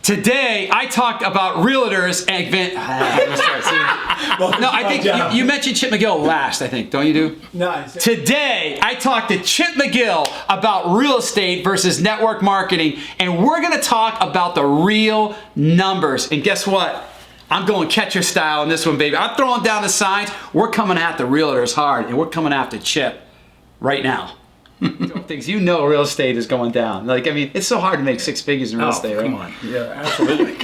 Today, I talked about realtors and no, I think you mentioned Tripp McGill last, I think. Don't you do? Nice. Today, I talked to Tripp McGill about real estate versus network marketing, and we're going to talk about the real numbers. And guess what? I'm going catcher style in this one, baby. I'm throwing down the signs. We're coming after realtors hard, and we're coming after Tripp right now. Things real estate is going down. Like, I mean, it's so hard to make six figures in real estate, right? Come on. Yeah, absolutely.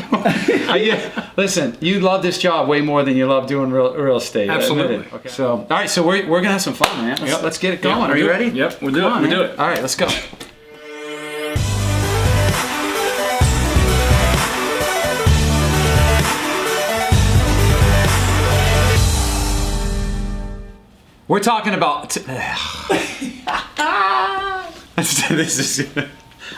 Listen, you love this job way more than you love doing real estate. Absolutely. Okay. So, all right, so we're going to have some fun, man. Let's get it going. Are you ready? Yep, we'll do it. We'll do it. All right, let's go. We're talking about. This is.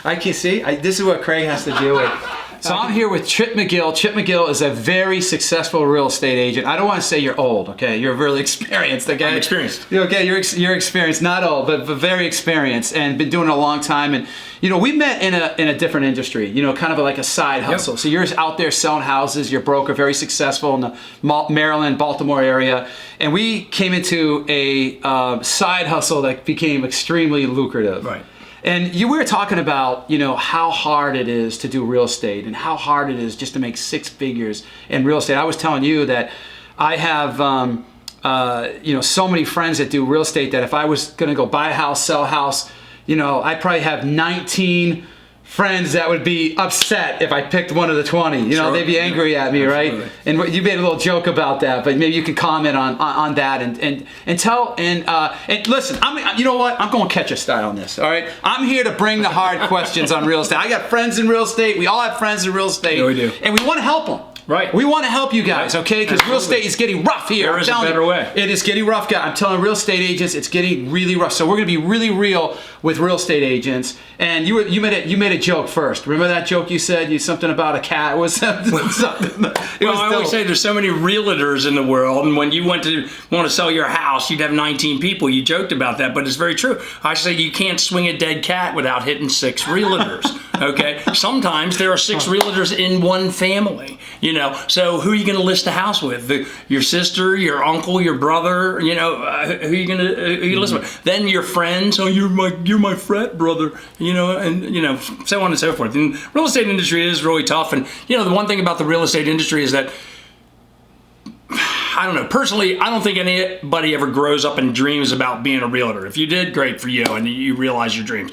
I can see. This is what Craig has to deal with. So I'm here with Tripp McGill. Tripp McGill is a very successful real estate agent. I don't want to say you're old, okay? You're really experienced, okay? I'm experienced. Okay, you're experienced, not old, but very experienced, and been doing it a long time. And we met in a different industry. Kind of like a side hustle. Yep. So you're out there selling houses. You're a broker, very successful in the Maryland, Baltimore area, and we came into a side hustle that became extremely lucrative. Right. And we were talking about, how hard it is to do real estate and how hard it is just to make six figures in real estate. I was telling you that I have, so many friends that do real estate that if I was going to go buy a house, sell a house, I probably have 19 friends that would be upset if I picked one of the 20. Sure. They'd be angry at me, absolutely. Right? And you made a little joke about that, but maybe you can comment on that and tell and listen. You know what? I'm going catcher style on this. All right. I'm here to bring the hard questions on real estate. I got friends in real estate. We all have friends in real estate. Yeah, we do. And we want to help them. Right. We want to help you guys, okay? Because real estate is getting rough here. There is a better way. It is getting rough, guys. I'm telling real estate agents, it's getting really rough. So we're going to be really real with real estate agents. And you made a joke first. Remember that joke you said? Something about a cat was something. I always say there's so many realtors in the world, and when you want to sell your house, you'd have 19 people. You joked about that, but it's very true. I say you can't swing a dead cat without hitting 6 realtors. Okay. Sometimes there are 6 realtors in one family. So who are you going to list the house with? Your sister, your uncle, your brother. Who are you going to list with? Then your friends. Oh, you're my frat brother. And so on and so forth. And real estate industry is really tough. And the one thing about the real estate industry is that I don't know. Personally, I don't think anybody ever grows up and dreams about being a realtor. If you did, great for you, and you realize your dreams.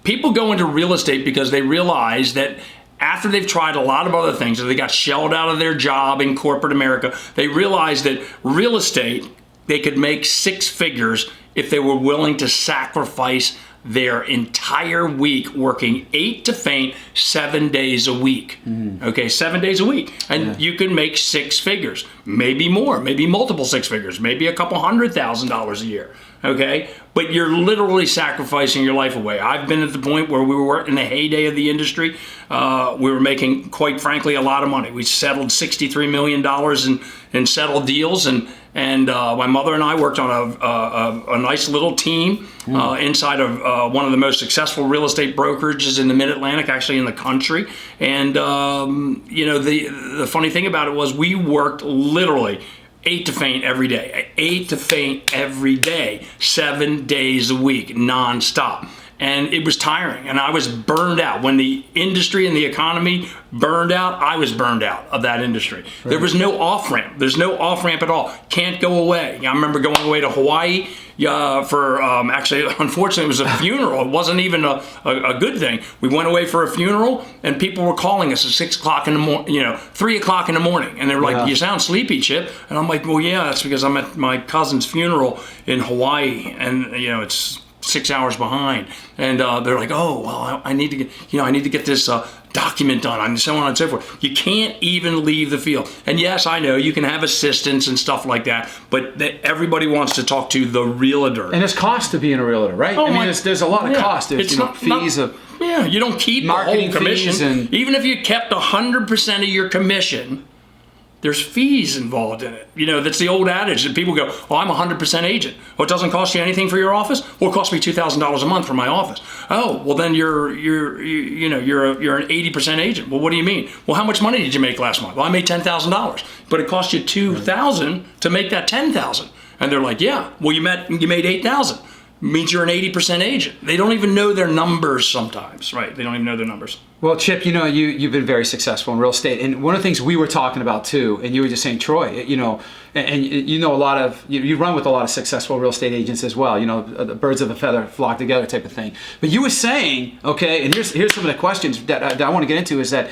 People go into real estate because they realize that after they've tried a lot of other things, that they got shelled out of their job in corporate America, they realize that real estate, they could make 6 figures if they were willing to sacrifice their entire week working 8 to faint 7 days a week. Okay, 7 days a week. And you can make 6 figures, maybe more, maybe multiple 6 figures, maybe a couple $100,000 a year. Okay, but you're literally sacrificing your life away. I've been at the point where we were in the heyday of the industry. We were making, quite frankly, a lot of money. We settled $63 million in settled deals, and my mother and I worked on a nice little team inside of one of the most successful real estate brokerages in the Mid-Atlantic, actually in the country. And the funny thing about it was we worked literally 8 to faint every day, 8 to faint every day, 7 days a week, nonstop. And it was tiring, and I was burned out. When the industry and the economy burned out, I was burned out of that industry. Right. There was no off-ramp. There's no off-ramp at all. Can't go away. I remember going away to Hawaii for, actually, unfortunately, it was a funeral. It wasn't even a good thing. We went away for a funeral, and people were calling us at 6 o'clock in the morning, 3 o'clock in the morning. And they were like, you sound sleepy, Chip. And I'm like, well, yeah, that's because I'm at my cousin's funeral in Hawaii, and, it's 6 hours behind. And they're like, oh, well, I need to get this document done, and so on and so forth. You can't even leave the field. And yes, I know you can have assistants and stuff like that, but everybody wants to talk to the realtor. And there's cost to being a realtor, right? Oh, there's a lot of cost. There's fees of you don't keep the whole commission. Even if you kept 100% of your commission, there's fees involved in it. That's the old adage that people go, "Oh, I'm 100% agent. Well, it doesn't cost you anything for your office? Well, it costs me $2,000 a month for my office." "Oh, well then you're an 80% agent." "Well, what do you mean?" "Well, how much money did you make last month?" "Well, I made $10,000." "But it cost you $2,000 to make that $10,000." And they're like, "Yeah, well you made $8,000. Means you're an 80% agent." They don't even know their numbers sometimes, right? They don't even know their numbers. Well, Chip, you've been very successful in real estate, and one of the things we were talking about too, and you were just saying, Troy, and a lot of you run with a lot of successful real estate agents as well. The birds of a feather flock together type of thing. But you were saying, okay, and here's some of the questions that I want to get into is that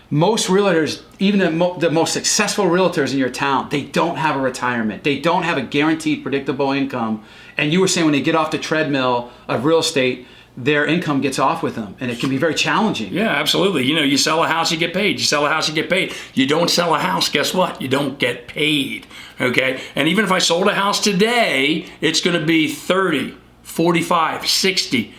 most realtors, even the most successful realtors in your town, they don't have a retirement. They don't have a guaranteed, predictable income. And you were saying when they get off the treadmill of real estate, their income gets off with them, and it can be very challenging. Yeah, absolutely. You sell a house, you get paid. You sell a house, you get paid. You don't sell a house, guess what? You don't get paid, okay? And even if I sold a house today, it's going to be 30, 45, 60,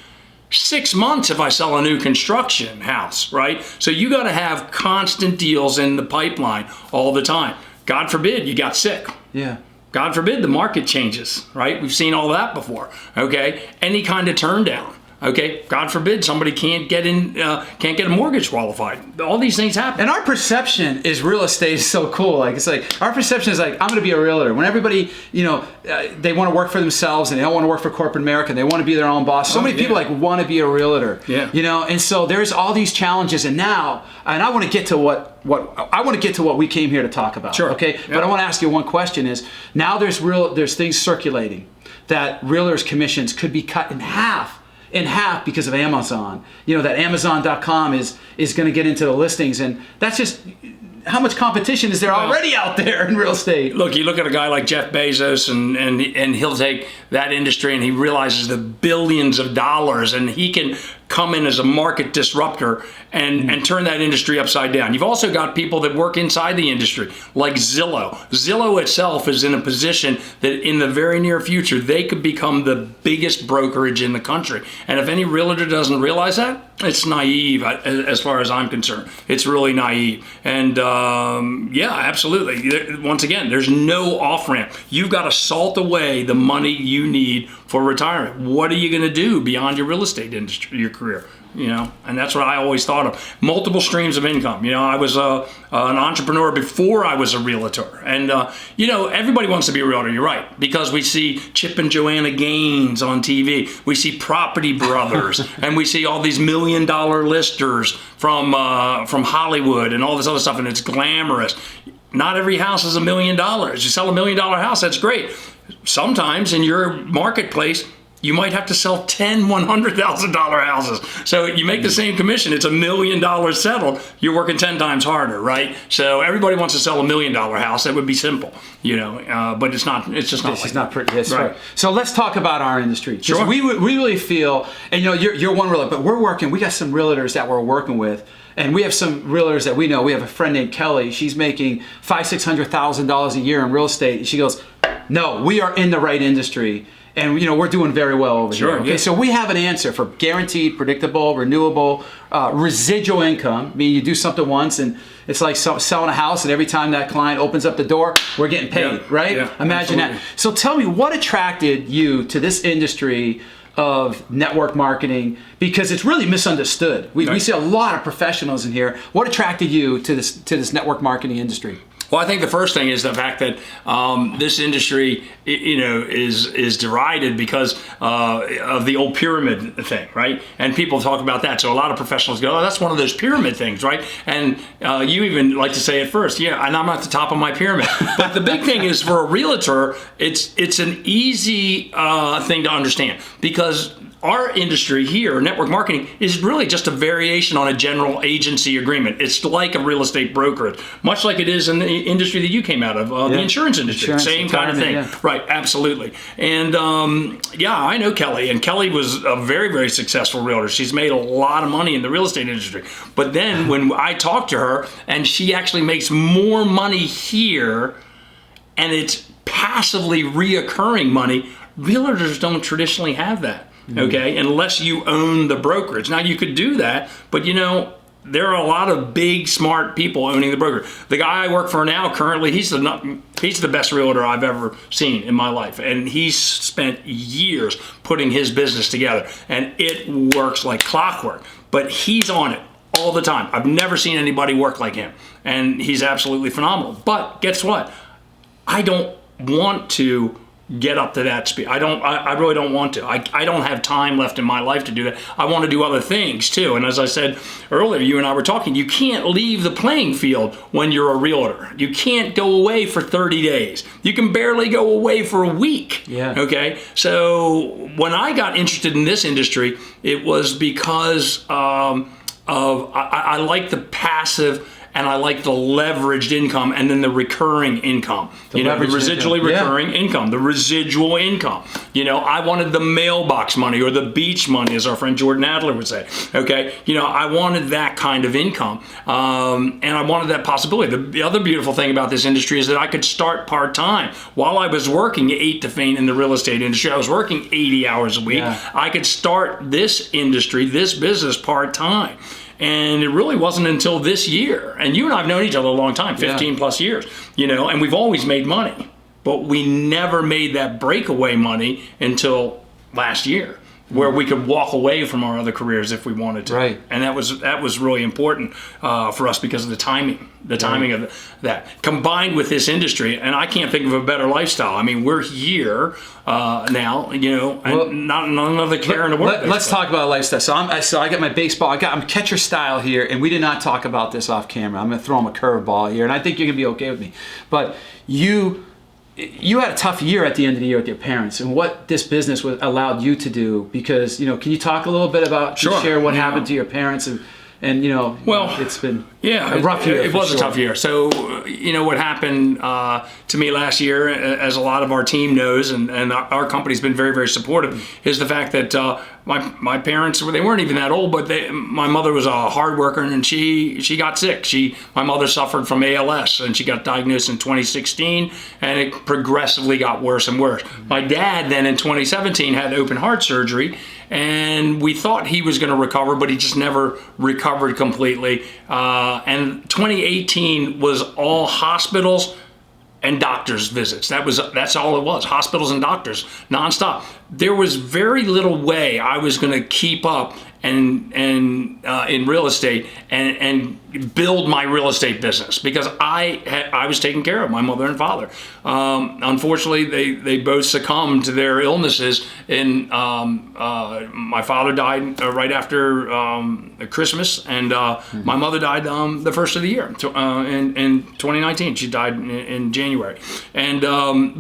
6 months if I sell a new construction house, right? So you got to have constant deals in the pipeline all the time. God forbid you got sick. Yeah. God forbid the market changes, right? We've seen all that before, okay? Any kind of turn down. Okay, God forbid somebody can't get a mortgage qualified. All these things happen. And our perception is real estate is so cool. It's like our perception is like, I'm going to be a realtor. When everybody, they want to work for themselves and they don't want to work for corporate America. They want to be their own boss. So many people want to be a realtor. Yeah. And so there's all these challenges. And I want to get to what we came here to talk about. Sure. Okay. But I want to ask you one question: is now there's things circulating that realtors' commissions could be cut in half because of Amazon. That Amazon.com is going to get into the listings, and that's just how much competition is there already out there in real estate. Look, you look at a guy like Jeff Bezos, and he'll take that industry and he realizes the billions of dollars, and he can come in as a market disruptor and turn that industry upside down. You've also got people that work inside the industry, like Zillow. Zillow itself is in a position that in the very near future, they could become the biggest brokerage in the country. And if any realtor doesn't realize that, it's naive as far as I'm concerned. It's really naive. And absolutely. Once again, there's no off-ramp. You've got to salt away the money you need for retirement. What are you going to do beyond your real estate industry, your career? And that's what I always thought of. Multiple streams of income. I was an entrepreneur before I was a realtor. And, everybody wants to be a realtor. You're right. Because we see Chip and Joanna Gaines on TV. We see Property Brothers. And we see all these $1 million listers from Hollywood and all this other stuff. And it's glamorous. Not every house is $1 million. You sell $1 million house, that's great. Sometimes in your marketplace, you might have to sell 10 $100,000 houses. So you make the same commission. It's $1 million settled. You're working 10 times harder, right? So everybody wants to sell $1 million house. That would be simple, but it's not. It's just not. It's not pretty. That's right. So let's talk about our industry. Sure. We really feel, and you're one realtor, but we're working. We got some realtors that we're working with. And we have some realtors that we know. We have a friend named Kelly. She's making $500,000-$600,000 a year in real estate. And she goes, "No, we are in the right industry. And we're doing very well over here." Okay, so we have an answer for guaranteed, predictable, renewable, residual income. I mean, you do something once, and it's like selling a house, and every time that client opens up the door, we're getting paid, right? Yeah, Imagine absolutely. that. So tell me, what attracted you to this industry of network marketing? Because it's really misunderstood. We see a lot of professionals in here. What attracted you to this network marketing industry? Well, I think the first thing is the fact that this industry, is derided because of the old pyramid thing, right? And people talk about that. So a lot of professionals go, "Oh, that's one of those pyramid things, right?" And you even like to say it first, "Yeah, and I'm at the top of my pyramid." But the big thing is, for a realtor, it's an easy thing to understand, because our industry here, network marketing, is really just a variation on a general agency agreement. It's like a real estate brokerage, much like it is in the industry that you came out of, the insurance industry. Same kind of thing. Yeah. Right, absolutely. And I know Kelly, and Kelly was a very, very successful realtor. She's made a lot of money in the real estate industry. But then when I talked to her, and she actually makes more money here, and it's passively reoccurring money, realtors don't traditionally have that. Okay, unless you own the brokerage. Now you could do that, but there are a lot of big, smart people owning the broker. The guy I work for now, currently, he's the best realtor I've ever seen in my life. And he's spent years putting his business together. And it works like clockwork. But he's on it all the time. I've never seen anybody work like him. And he's absolutely phenomenal. But guess what? I don't want to get up to that speed. I really don't want to. I don't have time left in my life to do that. I want to do other things too. And as I said earlier, you and I were talking, you can't leave the playing field when you're a realtor. You can't go away for 30 days. You can barely go away for a week. Yeah. Okay. So when I got interested in this industry, it was because I like the passive, and I like the leveraged income, and then the recurring income. The residually recurring income, the residual income. I wanted the mailbox money, or the beach money, as our friend Jordan Adler would say. Okay, I wanted that kind of income, and I wanted that possibility. The other beautiful thing about this industry is that I could start part-time. While I was working 8 to 5 in the real estate industry, I was working 80 hours a week. Yeah. I could start this industry, this business part-time. And it really wasn't until this year, and you and I have known each other a long time, 15 plus years, and we've always made money, but we never made that breakaway money until last year, where we could walk away from our other careers if we wanted to. Right. And that was really important for us because of the timing of that, combined with this industry. And I can't think of a better lifestyle. I mean, we're here now, and not another care in the world. Let's talk about lifestyle. So I got my baseball. I'm catcher style here, and we did not talk about this off camera. I'm going to throw him a curveball here, and I think you're going to be okay with me. But you had a tough year at the end of the year with your parents, and what this business allowed you to do, because, can you talk a little bit about, share what happened to your parents, and it's been a rough year. It was a tough year. So, what happened to me last year, as a lot of our team knows, and our company's been very, very supportive, is the fact that my parents, they weren't even that old, but my mother was a hard worker, and she got sick. My mother suffered from ALS, and she got diagnosed in 2016, and it progressively got worse and worse. My dad then in 2017 had open heart surgery, and we thought he was going to recover, but he just never recovered completely. And 2018 was all hospitals and doctors' visits. That's all it was. Hospitals and doctors, nonstop. There was very little way I was going to keep up and in real estate and build my real estate business, because I was taking care of my mother and father. Unfortunately, they both succumbed to their illnesses. And my father died right after Christmas, and my mother died the first of the year in 2019. She died in January. And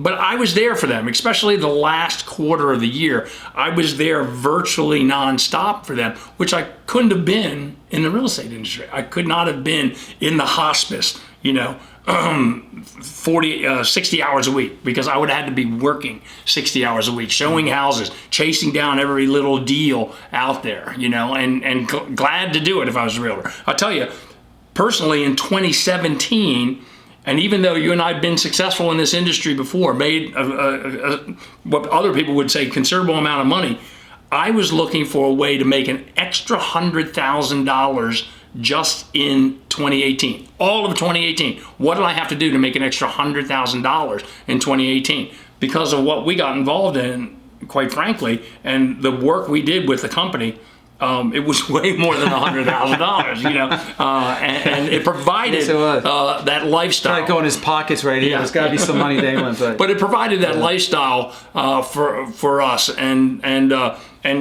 but I was there for them, especially the last quarter of the year. I was there virtually nonstop for them, which I couldn't have been in the real estate industry. I could not have been in the hospice, 60 hours a week, because I would have had to be working 60 hours a week, showing houses, chasing down every little deal out there, and glad to do it if I was a realtor. I'll tell you, personally, in 2017, and even though you and I have been successful in this industry before, made what other people would say considerable amount of money, I was looking for a way to make an extra $100,000 just in 2018. All of 2018. What did I have to do to make an extra $100,000 in 2018? Because of what we got involved in, quite frankly, and the work we did with the company, it was way more than $100,000, and it provided that lifestyle. Try to go in his pockets right here. There's got to be some money dangling. But it provided that lifestyle for us, and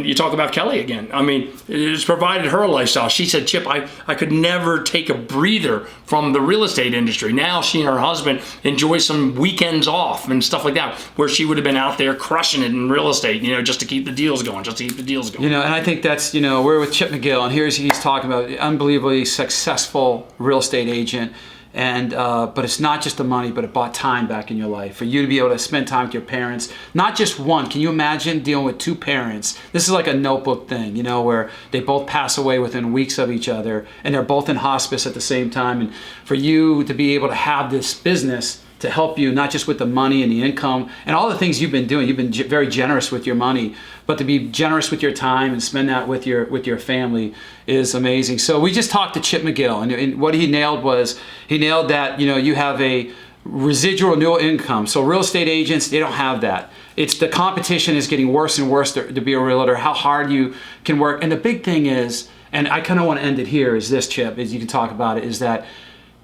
you talk about Kelly again. I mean, it's provided her a lifestyle. She said, Chip, I could never take a breather from the real estate industry. Now she and her husband enjoy some weekends off and stuff like that, where she would have been out there crushing it in real estate, just to keep the deals going, And I think that's, we're with Tripp McGill, and he's talking about an unbelievably successful real estate agent. And but it's not just the money, but it bought time back in your life for you to be able to spend time with your parents. Not just one. Can you imagine dealing with two parents? This is like a Notebook thing, where they both pass away within weeks of each other, and they're both in hospice at the same time. And for you to be able to have this business to help you, not just with the money and the income and all the things you've been doing. You've been very generous with your money, but to be generous with your time and spend that with your family is amazing. So we just talked to Tripp McGill, and what he nailed that, you have a residual annual income. So real estate agents, they don't have that. It's the competition is getting worse and worse to be a realtor, how hard you can work. And the big thing is, and I kind of want to end it here, is this, Chip, as you can talk about it, is that,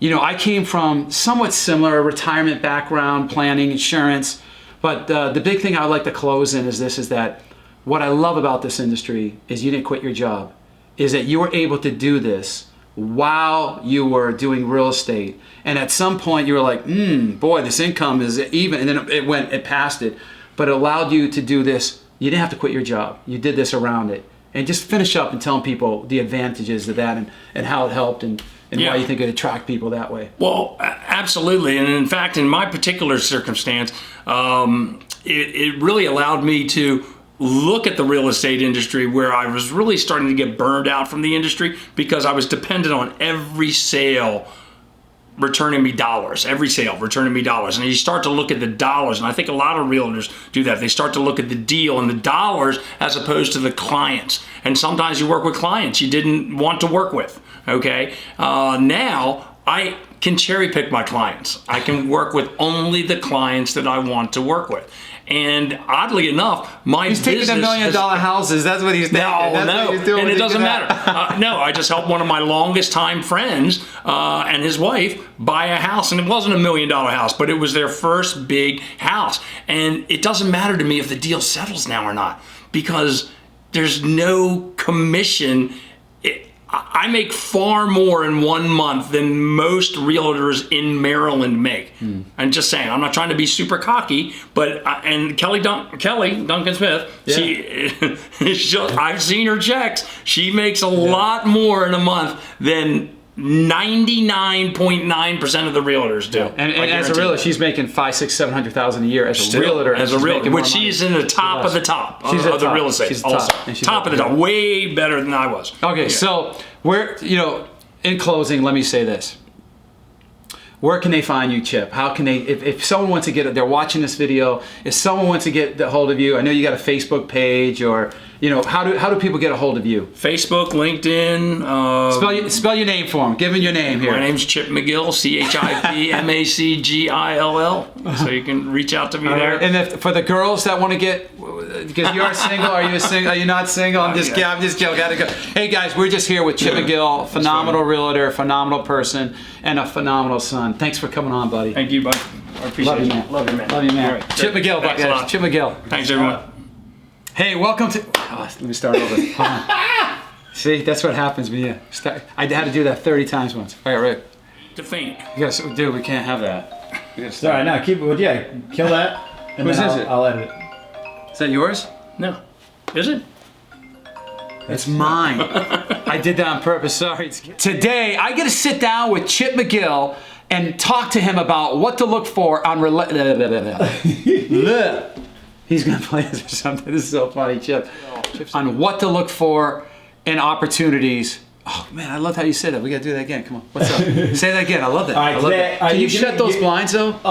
I came from somewhat similar retirement background, planning, insurance, but the big thing I would like to close in is this, is that what I love about this industry is you didn't quit your job, is that you were able to do this while you were doing real estate. And at some point you were like, boy, this income is even, and then it passed it, but it allowed you to do this. You didn't have to quit your job. You did this around it. And just finish up and telling people the advantages of that and how it helped and why you think it attract people that way. Well, absolutely. And in fact, in my particular circumstance, it really allowed me to look at the real estate industry where I was really starting to get burned out from the industry because I was dependent on every sale returning me dollars, every sale returning me dollars. And you start to look at the dollars, and I think a lot of realtors do that. They start to look at the deal and the dollars as opposed to the clients. And sometimes you work with clients you didn't want to work with, okay? Now I can cherry pick my clients. I can work with only the clients that I want to work with. And oddly enough, my business... He's taking $1 million houses. That's what he's taking. No. And it doesn't matter. No, I just helped one of my longest time friends and his wife buy a house. And it wasn't $1 million house, but it was their first big house. And it doesn't matter to me if the deal settles now or not, because there's no commission. I make far more in 1 month than most realtors in Maryland make. I'm just saying, I'm not trying to be super cocky, but and Kelly Duncan Smith, I've seen her checks. She makes a lot more in a month than 99.9% of the realtors do. And as a realtor, she's making $500,000-$700,000 a year as a realtor. Which she's in the top of the top of the real estate. She's also top of the top, way better than I was. Okay, so in closing, let me say this. Where can they find you, Chip? How can they, if someone wants to they're watching this video, if someone wants to get a hold of you, I know you got a Facebook page, or, how do people get a hold of you? Facebook, LinkedIn. Spell your name for them. Give them your name here. My name's Tripp McGill, ChipMacgill. So you can reach out to me there. And for the girls that want to get, because you are single, are you not single? I'm just joking. Gotta go. Hey guys, we're just here with Tripp McGill, phenomenal realtor, phenomenal person, and a phenomenal son. Thanks for coming on, buddy. Thank you, buddy. I appreciate it. Love you, man. Right. Tripp McGill, guys. Tripp McGill. Thanks, everyone. Hey, welcome to... let me start over. Hold on. See, that's what happens when you start. I had to do that 30 times once. All right, Rick. To think. Yes, dude, we can't have that. All right, now keep it. Yeah, kill that. And Whose is it? I'll edit it. Is that yours? No. Is it? It's mine. I did that on purpose. Sorry. Today, I get to sit down with Tripp McGill and talk to him about what to look for on He's gonna play this or something. This is so funny, Chip. On what to look for in opportunities. Oh man, I love how you said that. We gotta do that again. Come on. What's up? Say that again. I love that. All right, I love that. Can you shut those blinds though?